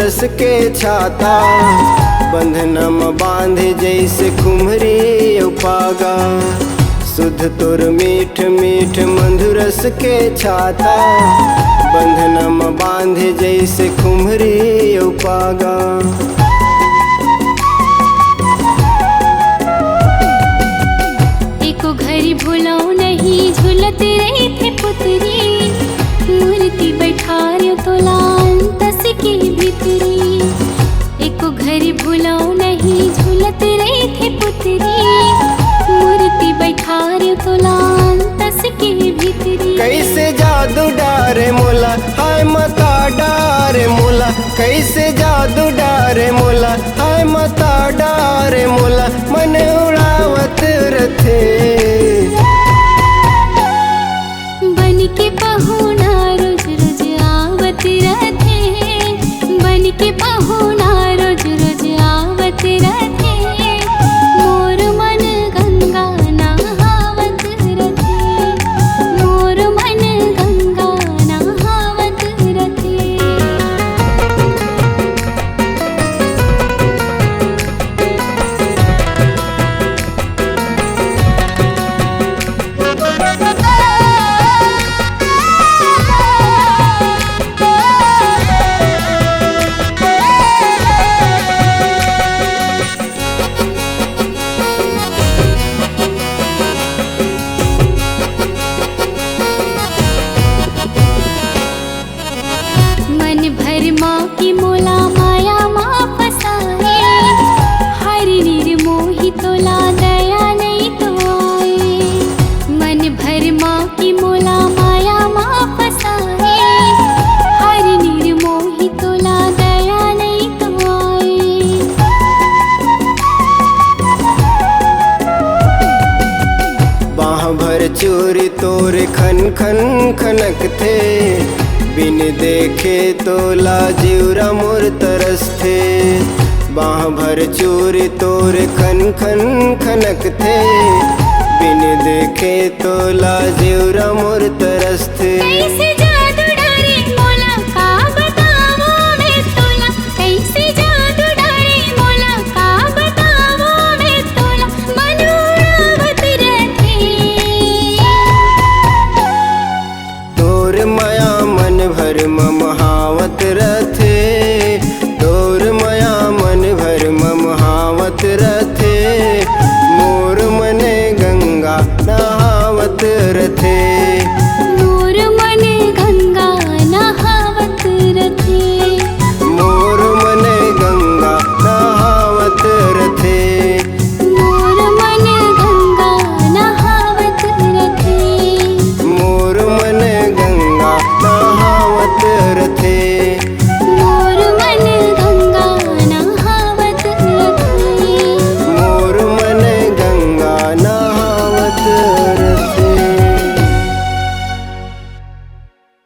रस के छाता, बंधनम बांधे जैसे खुमरी उपागा। सुध तुर मीठ मीठ मधुरस के छाता, बंधनम बांधे जैसे खुमरी उपागा। एको घड़ी भूलो नहीं झूलते रहे थे पुतरी, मूर्ति बैठारियो तो लान तस के भीतरी। एको घड़ी भूलो नहीं झूलते रहे थे पुतरी, मूर्ति बैठारियो तो लान तस के भीतरी। कैसे जादू डारे मोला, हाय मता डारे मोला, कैसे जादू डारे मोला, हाय मता डारे मोला, मन उड़ावत रथे। बन के पहुना रोज रोज आवत रथे, बन के पहुना रोज रोज आवत रथे। मोर मन गंगा नहावत रथे, मोर मन गंगा नहावत रथे। मन भर माँ की मोला माया माँ फसाए, हर निर्मोही तोला दया नहीं तो आए। मन भर माँ की मोला माया माँ फसाए, हर निर्मोही तोला दया नहीं तो आए। बाह भर चोरी तोरे खन खन खनक थे, बिन देखे तो लाजिवरा मोर तरस थे। बाह भर चोरी तोरे खन खन खनक थे, बिन देखे तो लाजिवरा मोर तरस थे। कैसे